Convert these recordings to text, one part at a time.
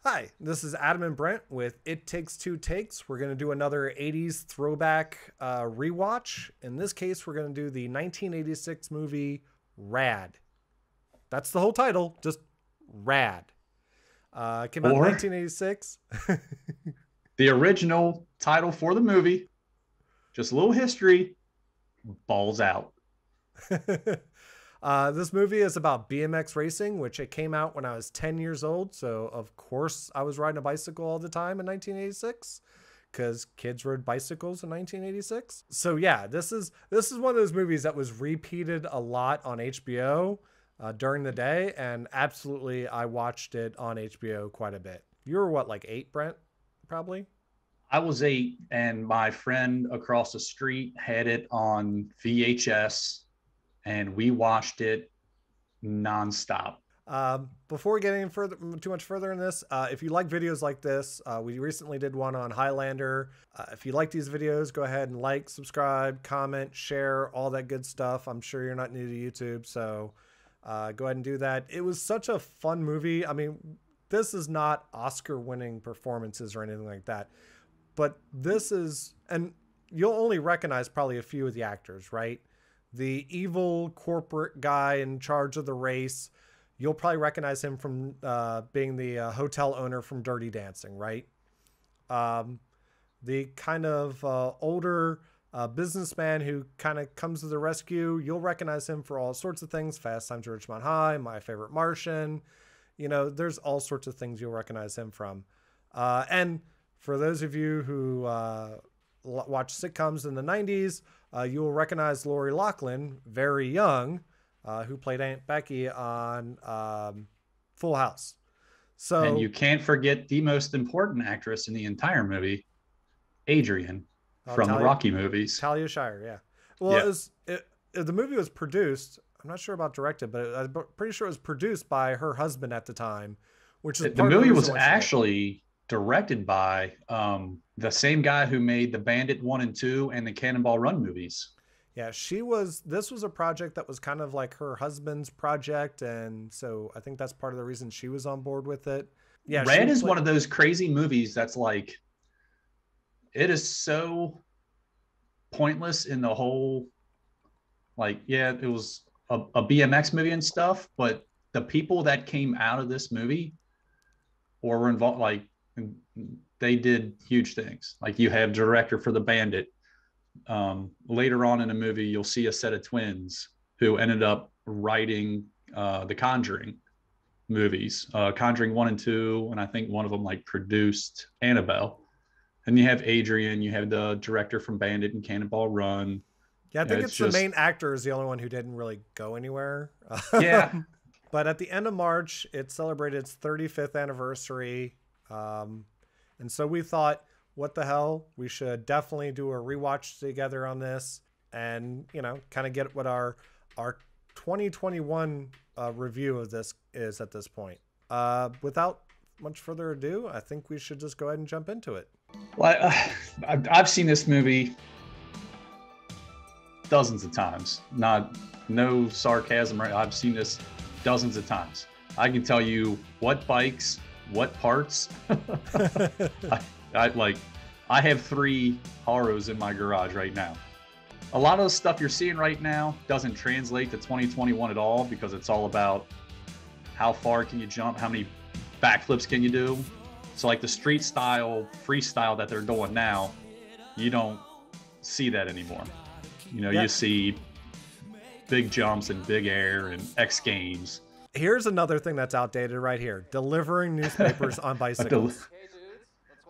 Hi, this is Adam and Brent with It Takes Two Takes. We're going to do another 80s throwback rewatch. In this case, we're going to do the 1986 movie RAD. That's the whole title, just RAD. Came out in 1986. The original title for the movie, just a little history, Balls Out. This movie is about BMX racing, which it came out when I was 10 years old. So, of course, I was riding a bicycle all the time in 1986 because kids rode bicycles in 1986. So, yeah, this is one of those movies that was repeated a lot on HBO during the day. And absolutely, I watched it on HBO quite a bit. You were what, like 8, Brent? Probably. I was 8, and my friend across the street had it on VHS. And we watched it nonstop. Before we get any too much further in this, if you like videos like this, we recently did one on Highlander. If you like these videos, go ahead and like, subscribe, comment, share, all that good stuff. I'm sure you're not new to YouTube, so go ahead and do that. It was such a fun movie. I mean, this is not Oscar-winning performances or anything like that, but this is, and you'll only recognize probably a few of the actors, right? The evil corporate guy in charge of the race. You'll probably recognize him from being the hotel owner from Dirty Dancing, right? The kind of older businessman who kind of comes to the rescue. You'll recognize him for all sorts of things. Fast Times at Ridgemont High, My Favorite Martian. You know, there's all sorts of things you'll recognize him from. And for those of you who watch sitcoms in the 90s, you will recognize Lori Loughlin, very young, who played Aunt Becky on Full House. So, and you can't forget the most important actress in the entire movie, Adrian, from the Rocky movies. Talia Shire, yeah. Well, yeah. The movie was produced, I'm not sure about directed, but I'm pretty sure it was produced by her husband at the time, which is the movie was actually directed by the same guy who made the Bandit 1 and 2 and the Cannonball Run movies. Yeah, this was a project that was kind of like her husband's project. And so I think that's part of the reason she was on board with it. Yeah. RAD is one of those crazy movies that's like, it is so pointless in the whole, like, yeah, it was a BMX movie and stuff, but the people that came out of this movie or were involved, like, they did huge things. Like, you have director for the Bandit. Later on in the movie, you'll see a set of twins who ended up writing the Conjuring movies, Conjuring 1 and 2, and I think one of them like produced Annabelle. And you have Adrian, you have the director from Bandit and Cannonball Run. Yeah, I think it's the main actor is the only one who didn't really go anywhere. Yeah. But at the end of March, it celebrated its 35th anniversary. And so we thought, what the hell? We should definitely do a rewatch together on this and, you know, kind of get what our 2021 review of this is at this point. Without much further ado, I think we should just go ahead and jump into it. Well, I've seen this movie dozens of times. No sarcasm. I've seen this dozens of times. I can tell you what bikes, what parts. I have 3 Haros in my garage right now. A lot of the stuff you're seeing right now doesn't translate to 2021 at all because it's all about how far can you jump, how many backflips can you do. So like the street style freestyle that they're doing now, you don't see that anymore. You know, You see big jumps and big air and X Games. Here's another thing that's outdated right here. Delivering newspapers on bicycles.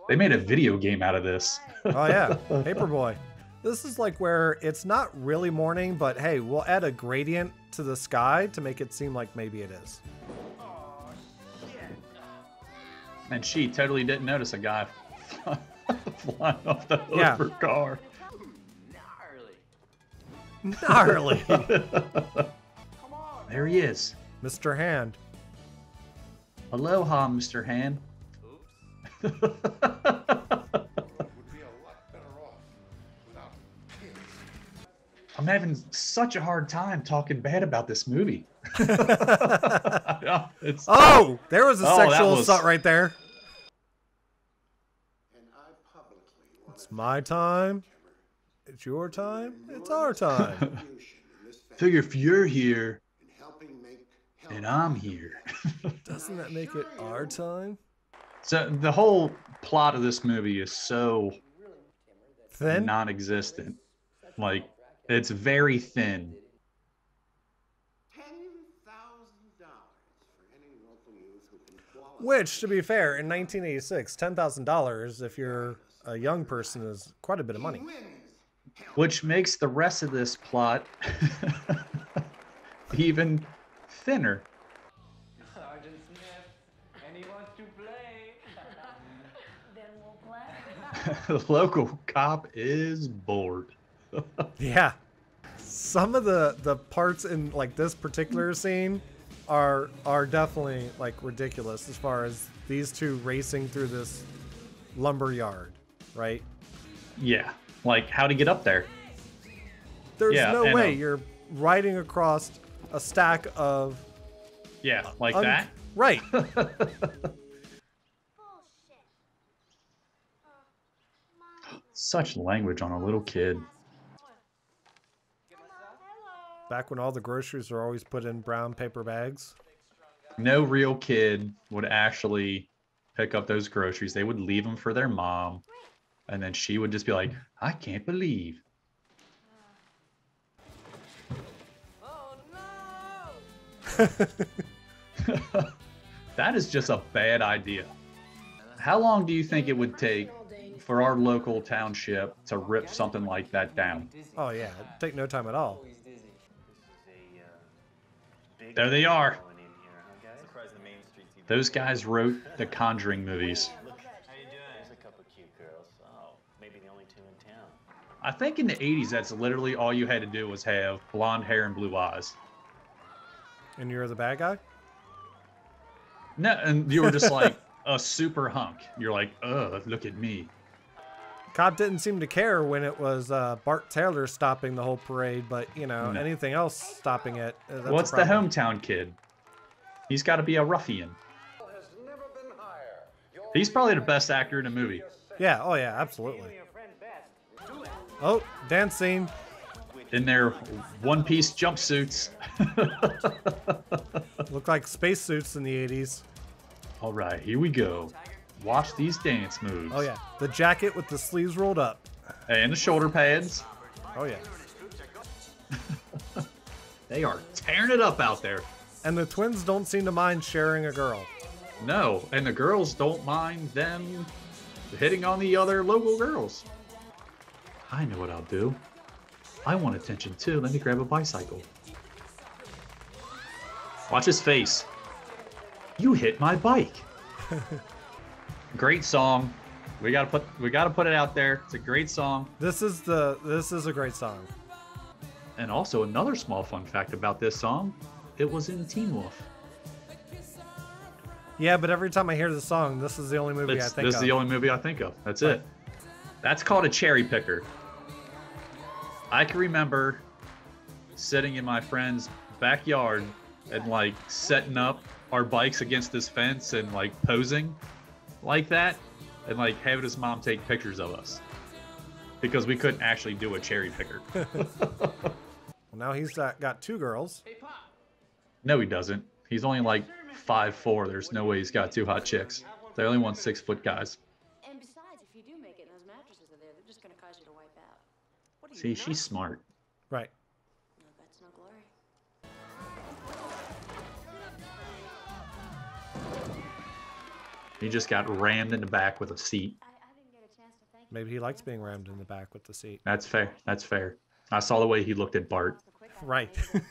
They made a video game out of this. Oh, yeah. Paperboy. This is like where it's not really morning, but hey, we'll add a gradient to the sky to make it seem like maybe it is. And she totally didn't notice a guy flying off the hood of her car. Gnarly. There he is. Mr. Hand. Aloha, Mr. Hand. I'm having such a hard time talking bad about this movie. Oh, there was a sexual assault right there. It's my time. It's your time. It's our time. Figure if you're here and I'm here. Doesn't that make it our time? So the whole plot of this movie is so Thin? non-existent. Like, it's very thin. Which, to be fair, in 1986, $10,000 if you're a young person is quite a bit of money. Which makes the rest of this plot even thinner. Sergeant Smith, and he wants to play. Then we'll play. The local cop is bored. Yeah. Some of the parts in like this particular scene are definitely like ridiculous as far as these two racing through this lumber yard, right? Yeah, like how to get up there. There's no way and, you're riding across a stack of like that. Right. Such language on a little kid. Back when all the groceries were always put in brown paper bags. No real kid would actually pick up those groceries. They would leave them for their mom. And then she would just be like, I can't believe. Oh no! That is just a bad idea. How long do you think it would take for our local township to rip something like that down? Oh yeah, it'd take no time at all. There they are. Those guys wrote the Conjuring movies. I think in the 80s, that's literally all you had to do was have blonde hair and blue eyes. And you're the bad guy? No, and you were just like a super hunk. You're like, ugh, look at me. Cop didn't seem to care when it was Bart Taylor stopping the whole parade, but, you know, anything else stopping it. What's the hometown kid? He's got to be a ruffian. He's probably the best actor in the movie. Yeah, oh yeah, absolutely. Oh, dance scene. In their one-piece jumpsuits. Look like spacesuits in the 80s. All right, here we go. Watch these dance moves. Oh yeah, the jacket with the sleeves rolled up. And the shoulder pads. Oh yeah. They are tearing it up out there. And the twins don't seem to mind sharing a girl. No, and the girls don't mind them hitting on the other local girls. I know what I'll do. I want attention too. Let me grab a bicycle. Watch his face. You hit my bike. Great song. We gotta put it out there. It's a great song. This is a great song. And also another small fun fact about this song, it was in Teen Wolf. Yeah, but every time I hear the song, this is the only movie I think of. This is the only movie I think of. That's it. That's called a cherry picker. I can remember sitting in my friend's backyard and like setting up our bikes against this fence and like posing like that and like having his mom take pictures of us because we couldn't actually do a cherry picker. Well, now he's got two girls. No, he doesn't. He's only like 5'4". There's no way he's got two hot chicks. They only want 6-foot guys. And besides, if you do make it and those mattresses are there, they're just going to cause you to wipe out. What are you, See, nuts? she's smart. Right. No, that's no glory. He just got rammed in the back with a seat. I didn't get a chance to thank you. Maybe he likes being rammed in the back with the seat. That's fair. That's fair. I saw the way he looked at Bart. Right. You're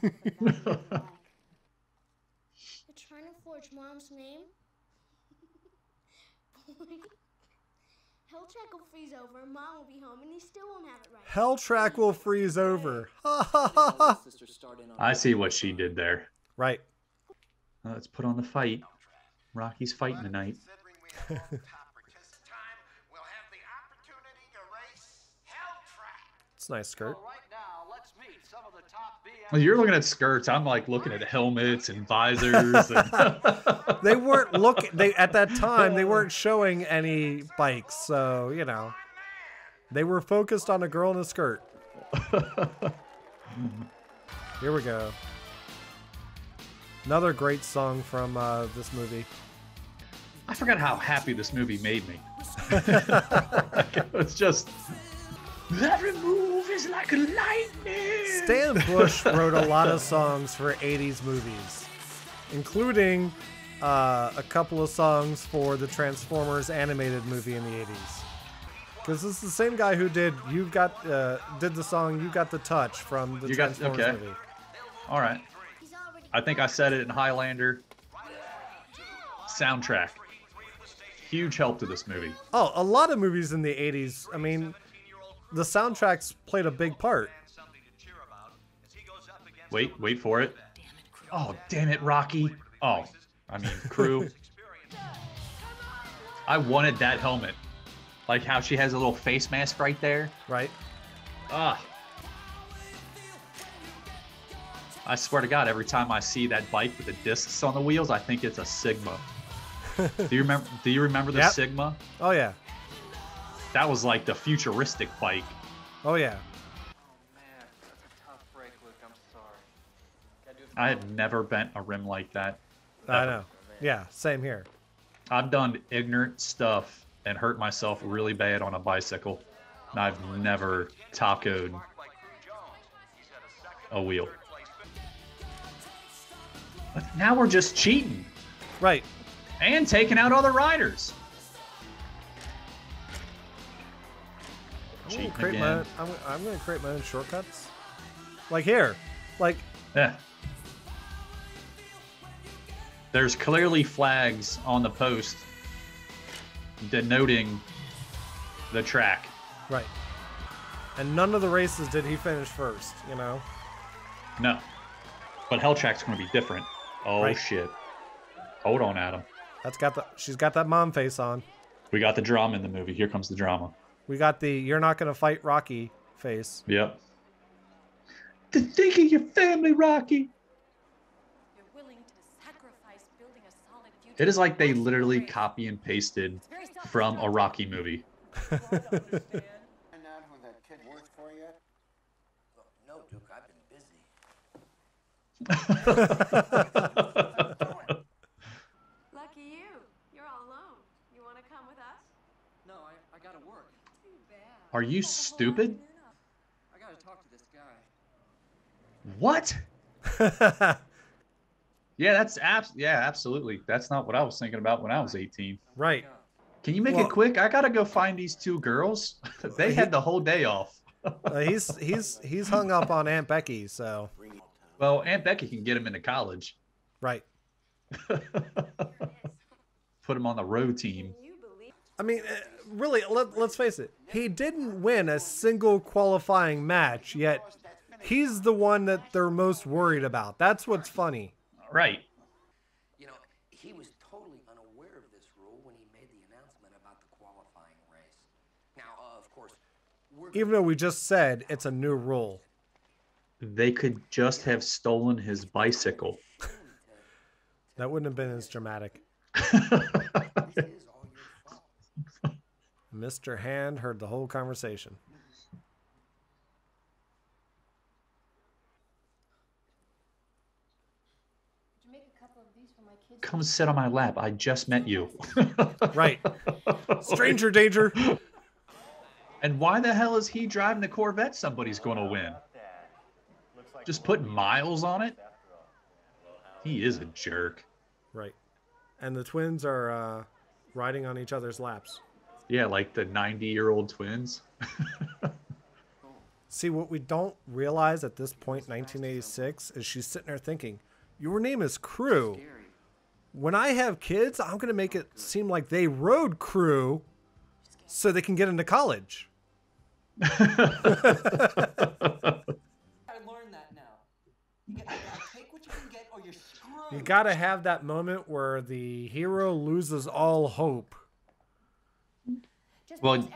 trying to forge Mom's name? Boy. Hell track will freeze over, and Mom will be home, and he still won't have it right. Hell track will freeze over. Ha ha ha ha. I see what she did there. Right. Let's put on the fight. Rocky's fighting tonight. It's a nice skirt. Well, you're looking at skirts. I'm like looking at helmets and visors. And They weren't at that time. They weren't showing any bikes, so you know. They were focused on a girl in a skirt. Here we go. Another great song from this movie. I forgot how happy this movie made me. It's just... Every move is like a lightning. Stan Bush wrote a lot of songs for 80s movies, including a couple of songs for the Transformers animated movie in the 80s. Because this is the same guy who did the song "You Got the Touch" from the Transformers movie. All right. I think I said it in Highlander. Soundtrack. Huge help to this movie. Oh, a lot of movies in the 80s. I mean, the soundtracks played a big part. Wait for it. Oh, damn it, Rocky. Oh, I mean, crew. I wanted that helmet. Like how she has a little face mask right there. Right. Ah. I swear to God, every time I see that bike with the discs on the wheels, I think it's a Sigma. Do you remember the Sigma? Oh yeah. That was like the futuristic bike. Oh yeah. Man, that's a tough break, Luke. I'm sorry. I have never bent a rim like that. I know. Yeah, same here. I've done ignorant stuff and hurt myself really bad on a bicycle. And I've never tacoed a wheel. But now we're just cheating. Right. And taking out other riders. I'm gonna create my own shortcuts. Like here. Like yeah. There's clearly flags on the post denoting the track. Right. And none of the races did he finish first, you know? No. But Hell Track's going to be different. Oh, right. Shit. Hold on, Adam. She's got that mom face on. We got the drama in the movie. Here comes the drama. We got the "you're not going to fight Rocky" face. Yep. To think of your family, Rocky. You're willing to sacrifice building a solid future. It is like they literally copy and pasted from a Rocky movie. Find out who that kid works for yet? No, Duke, I've been busy. Lucky you. You're all alone. You want to come with us? No, I gotta work. Too bad. Are you stupid? I gotta talk to this guy. What? Yeah, absolutely. That's not what I was thinking about when I was 18. Right. Can you make it quick? I gotta go find these two girls. They had the whole day off. He's hung up on Aunt Becky, so. Well, Aunt Becky can get him into college. Right. Put him on the road team. I mean, really, let's face it. He didn't win a single qualifying match, yet he's the one that they're most worried about. That's what's funny. Right. You know, he was totally unaware of this rule when he made the announcement about the qualifying race. Now, of course, even though we just said it's a new rule. They could just have stolen his bicycle. That wouldn't have been as dramatic. Mr. Hand heard the whole conversation. Come sit on my lap. I just met you. Right. Stranger danger. And why the hell is he driving the Corvette somebody's going to win? Just put miles on it? He is a jerk. Right. And the twins are riding on each other's laps. Yeah, like the 90-year-old twins. See, what we don't realize at this point, 1986, is she's sitting there thinking, your name is Crew. When I have kids, I'm going to make it seem like they rode Crew so they can get into college. You got to have that moment where the hero loses all hope. Well,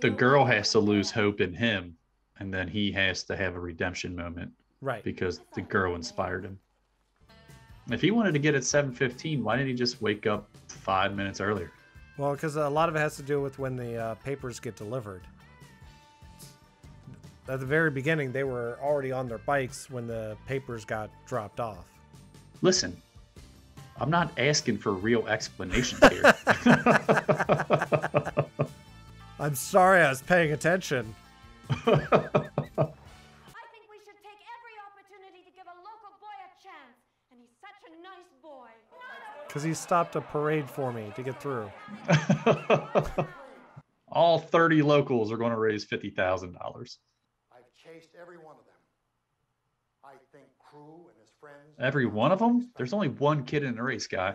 the girl has to lose hope in him, and then he has to have a redemption moment. Right. Because the girl inspired him. If he wanted to get at 7:15, why didn't he just wake up 5 minutes earlier? Well, because a lot of it has to do with when the papers get delivered. at the very beginning, they were already on their bikes when the papers got dropped off. Listen, I'm not asking for real explanations here. I'm sorry, I was paying attention. I think we should take every opportunity to give a local boy a chance. And he's such a nice boy. Because he stopped a parade for me to get through. All 30 locals are going to raise $50,000. I've chased every one of them. I think Crew and his friends. Every one of them? There's only one kid in the race, guy.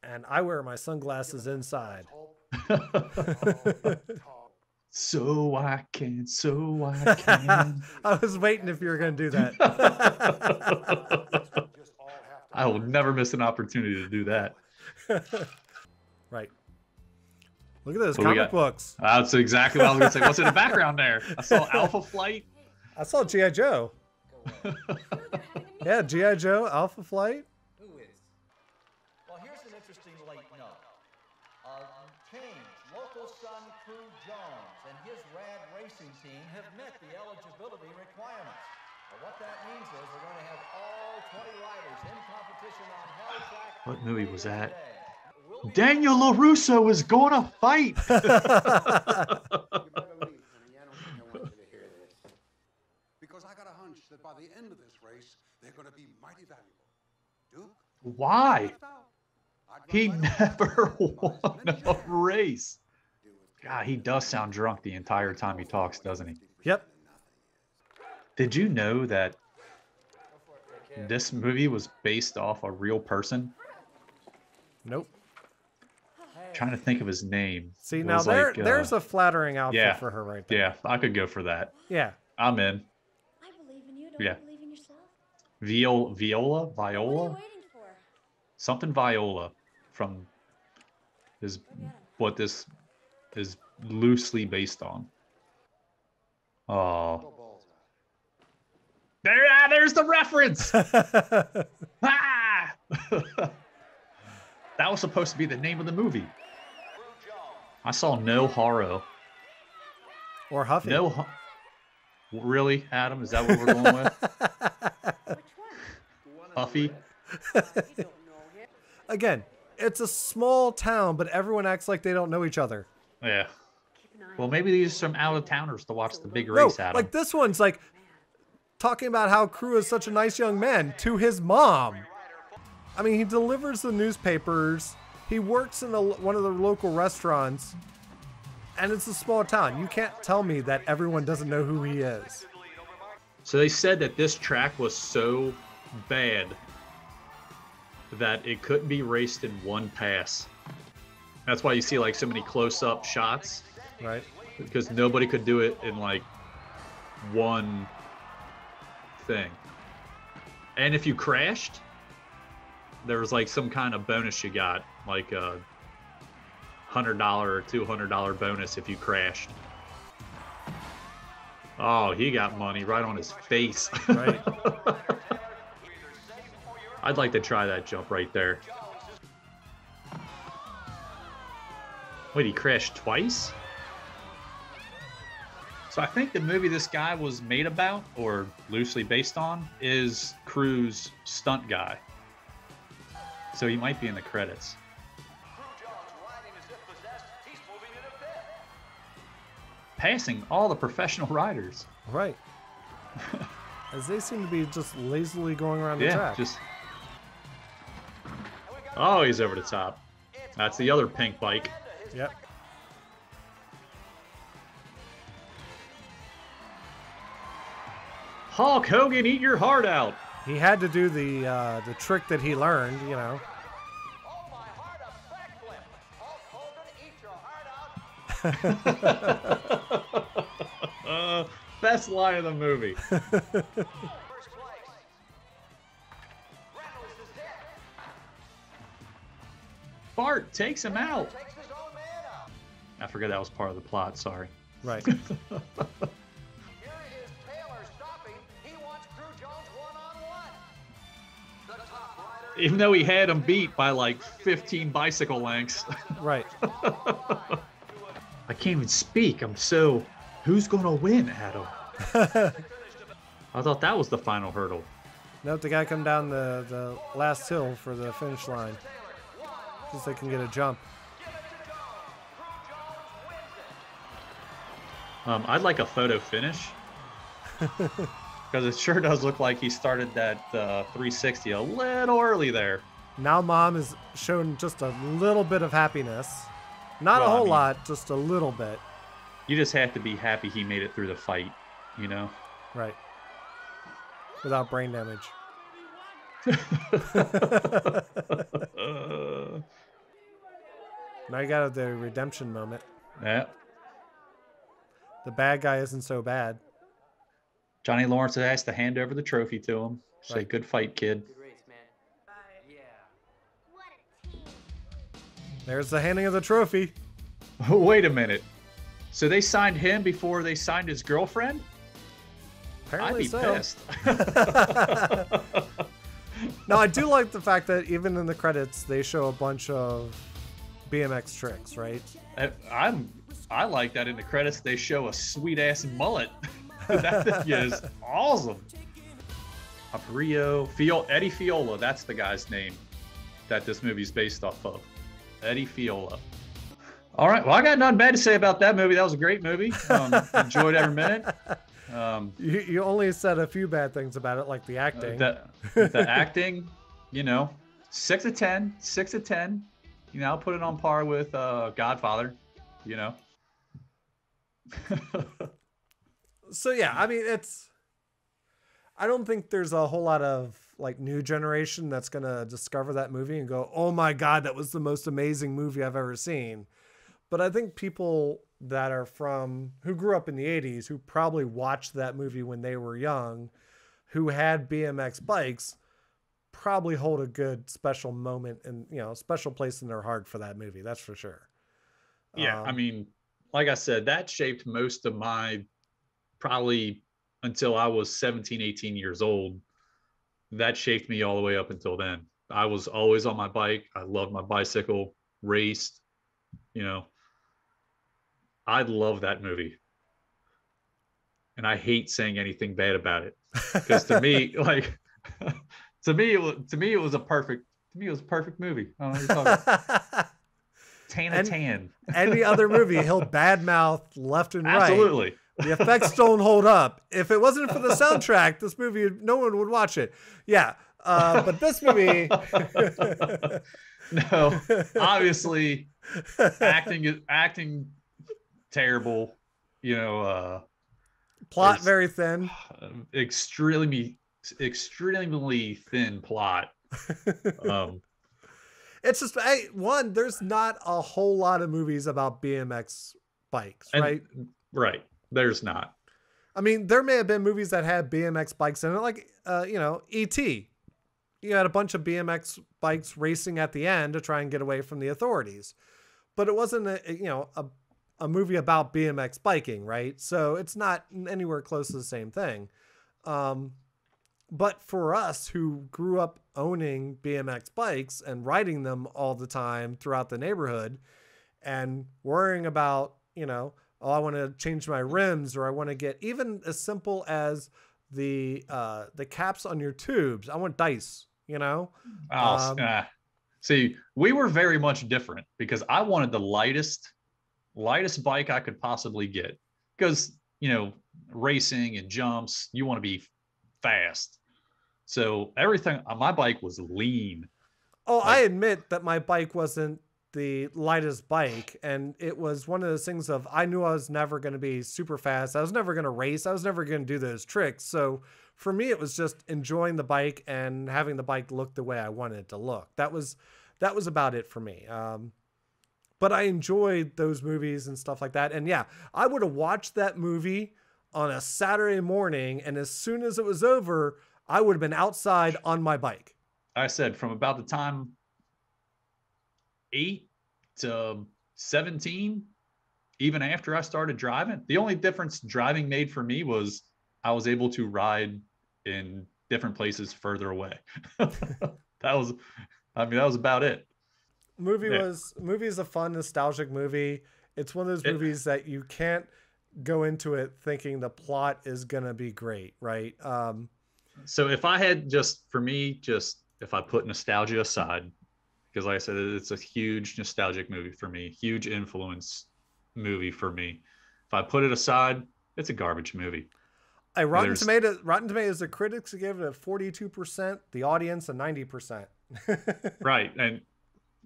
And I wear my sunglasses inside. So I can. I was waiting if you were going to do that. I will never miss an opportunity to do that. Right. Look at those What we comic got? books. That's exactly what I was going to say. What's in the background there? I saw Alpha Flight. I saw G.I. Joe. Yeah, G.I. Joe, Alpha Flight. Who is? Well, here's an interesting late note. Change. Local son Crew Jones and his RAD racing team have met the eligibility requirements. Well, what that means is we're going to have all 20 riders in competition on hell track. What movie was that? Daniel LaRusso is going to fight. You better leave, honey. I don't think I want you to hear this. Because I got a hunch that by the end of this race, they're going to be mighty valuable. Duke? Why? I'd He run right never over won a race. God, he does sound drunk the entire time he talks, doesn't he? Yep. Did you know that this movie was based off a real person? Nope. Trying to think of his name. See, It now was like, there's a flattering outfit yeah, for her right there. Yeah, I could go for that. Yeah. I'm in. I believe in you. Don't Yeah. you believe in yourself? Viola? What are you waiting for? Something Viola from is what this is loosely based on. Oh. There's the reference. Ah! That was supposed to be the name of the movie. I saw No Haro. Or Huffy. No. Really, Adam? Is that what we're going with? Huffy? Again, it's a small town, but everyone acts like they don't know each other. Yeah. Well, maybe these are some out-of-towners to watch the big No, race, Adam. like this one's like talking about how Crew is such a nice young man to his mom. I mean, he delivers the newspapers. He works in one of the local restaurants. And it's a small town. You can't tell me that everyone doesn't know who he is. So they said that this track was so bad that it couldn't be raced in one pass. That's why you see like so many close-up shots. Right. Because nobody could do it in like one thing. And if you crashed, there was like some kind of bonus you got, like a $100 or $200 bonus if you crashed. Oh, he got money right on his face. Right. I'd like to try that jump right there. Wait, he crashed twice? So I think the movie this guy was made about, or loosely based on, is Crew's stunt guy. So he might be in the credits. Passing all the professional riders. Right. As they seem to be just lazily going around the Yeah, track. just... Oh, he's over the top. That's the other pink bike. Yep. Hulk Hogan, eat your heart out. He had to do the trick that he learned, you know. Best line of the movie. Bart takes him out. I forgot that was part of the plot, sorry. Right. Even though he had him beat by like 15 bicycle lengths. Right. I can't even speak. I'm so... Who's going to win, Adam? I thought that was the final hurdle. Nope, they gotta come down the last hill for the finish line. Just so they can get a jump. I'd like a photo finish. Because it sure does look like he started that 360 a little early there. Now Mom is showing just a little bit of happiness. Not a whole lot, just a little bit. You just have to be happy he made it through the fight, you know? Right. Without brain damage. Now you got the redemption moment. Yeah. The bad guy isn't so bad. Johnny Lawrence has to hand over the trophy to him. Say, Right. good fight, kid. Good race, man. Yeah. What a team. There's the handing of the trophy. Wait a minute. So they signed him before they signed his girlfriend? Apparently I'd be so. pissed. No, I do like the fact that even in the credits they show a bunch of BMX tricks, right? I like that in the credits they show a sweet ass mullet. That thing is awesome. Eddie Fiola, that's the guy's name that this movie's based off of. Eddie Fiola. All right, well, I got nothing bad to say about that movie. That was a great movie. Enjoyed every minute. You only said a few bad things about it, like the acting. The acting, 6 of 10, 6 of 10. I'll put it on par with Godfather, So yeah, I mean, I don't think there's a whole lot of like new generation that's gonna discover that movie and go, oh my God, that was the most amazing movie I've ever seen. But I think people that are who grew up in the 80s, who probably watched that movie when they were young, who had BMX bikes, probably hold a good special moment and, special place in their heart for that movie. That's for sure. Yeah. I mean, like I said, that shaped most of my, probably until I was 17, 18 years old. That shaped me all the way up until then. I was always on my bike. I loved my bicycle, raced, I love that movie. And I hate saying anything bad about it. Because to me, it was a perfect movie. I don't know what you're talking about. Tan. Any other movie, he'll badmouth left and right. Absolutely. The effects don't hold up. If it wasn't for the soundtrack, this movie, no one would watch it. Yeah. But this movie. No, obviously acting terrible, plot very thin. Extremely thin plot. It's just, there's not a whole lot of movies about BMX bikes, right? Right. There's not. I mean, there may have been movies that had BMX bikes in it, like, E.T. You had a bunch of BMX bikes racing at the end to try and get away from the authorities. But it wasn't a movie about BMX biking, right? So it's not anywhere close to the same thing. But for us who grew up owning BMX bikes and riding them all the time throughout the neighborhood and worrying about, oh, I want to change my rims, or I want to get even as simple as the caps on your tubes. I want dice, See, we were very much different because I wanted the lightest bike I could possibly get because, racing and jumps, you want to be fast. So everything on my bike was lean. Oh, I admit that my bike wasn't the lightest bike, and it was one of those things of, I knew I was never going to be super fast. I was never going to race. I was never going to do those tricks. So for me, it was just enjoying the bike and having the bike look the way I wanted it to look. That was about it for me. But I enjoyed those movies and stuff like that. And yeah, I would have watched that movie on a Saturday morning, and as soon as it was over, I would have been outside on my bike. I said from about the time 8 to 17, even after I started driving, the only difference driving made for me was I was able to ride in different places further away. That was about it. Movie is a fun, nostalgic movie. It's one of those movies that you can't go into it thinking the plot is going to be great, right? So if I had if I put nostalgia aside, because like I said, it's a huge nostalgic movie for me, huge influence movie for me. If I put it aside, it's a garbage movie. Rotten Tomatoes, the critics give it a 42%, the audience a 90%. Right, and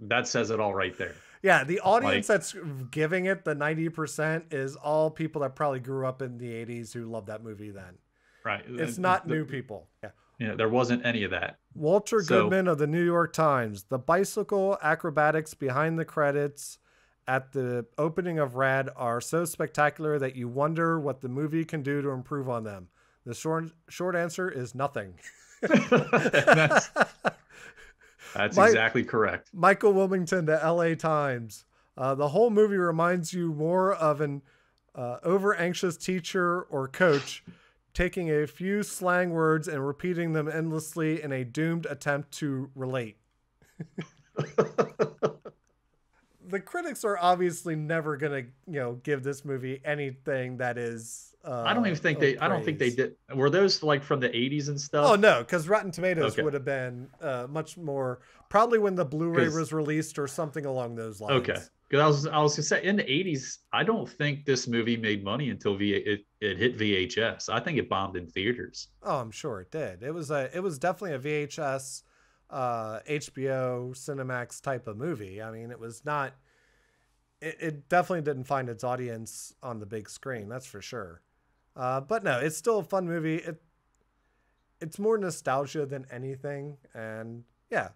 that says it all right there. Yeah, the audience that's giving it the 90% is all people that probably grew up in the 80s who loved that movie then. Right. It's not new people. Yeah. Yeah, there wasn't any of that. Walter Goodman of the New York Times. The bicycle acrobatics behind the credits at the opening of RAD are so spectacular that you wonder what the movie can do to improve on them. The short answer is nothing. That's exactly correct. Michael Wilmington to LA Times. The whole movie reminds you more of an over-anxious teacher or coach taking a few slang words and repeating them endlessly in a doomed attempt to relate. The critics are obviously never going to, give this movie anything that is. I don't think they did. Were those like from the 80s and stuff? Oh no, because Rotten Tomatoes would have been much more probably when the Blu-ray was released or something along those lines. Okay, because I was gonna say in the 80s, I don't think this movie made money until it hit VHS. I think it bombed in theaters. Oh, I'm sure it did. It was definitely a VHS, HBO, Cinemax type of movie. I mean, it was not. It definitely didn't find its audience on the big screen. That's for sure. But no, it's still a fun movie. It's more nostalgia than anything. And yeah,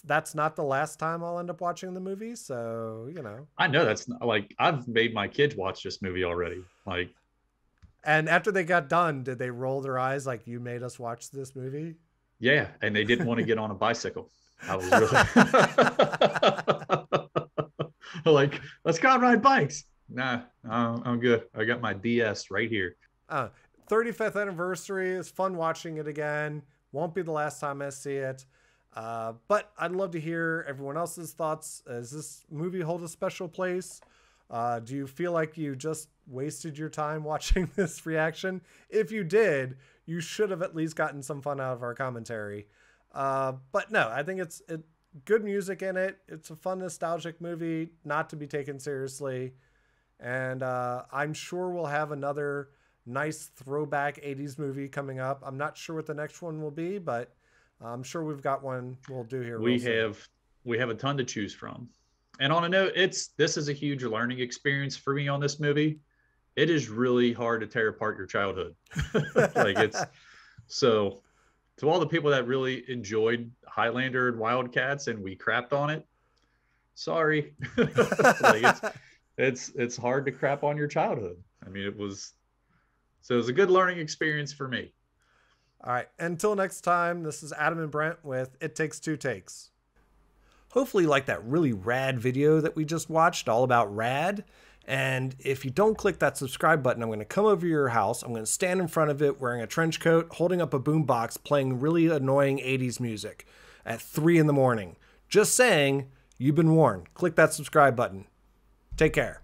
that's not the last time I'll end up watching the movie. So, I know that's not, like, I've made my kids watch this movie already. Like, and after they got done, did they roll their eyes like you made us watch this movie? Yeah. And they didn't want to get on a bicycle. I was really like, let's go ride bikes. Nah, I'm good. I got my DS right here. 35th anniversary. It's fun watching it again. Won't be the last time I see it. But I'd love to hear everyone else's thoughts. Does this movie hold a special place? Do you feel like you just wasted your time watching this reaction? If you did, you should have at least gotten some fun out of our commentary. But no, I think it's good music in it. It's a fun, nostalgic movie, not to be taken seriously. And I'm sure we'll have another nice throwback 80s movie coming up. I'm not sure what the next one will be, but I'm sure we've got one we'll do here. We have a ton to choose from. And on a note, this is a huge learning experience for me on this movie. It is really hard to tear apart your childhood. So to all the people that really enjoyed Highlander and Wildcats and we crapped on it, sorry. It's hard to crap on your childhood. I mean, it was a good learning experience for me. All right. Until next time, this is Adam and Brent with It Takes Two Takes. Hopefully you liked that really rad video that we just watched all about RAD. And if you don't click that subscribe button, I'm going to come over to your house. I'm going to stand in front of it wearing a trench coat, holding up a boombox, playing really annoying 80s music at 3 a.m. Just saying, you've been warned. Click that subscribe button. Take care.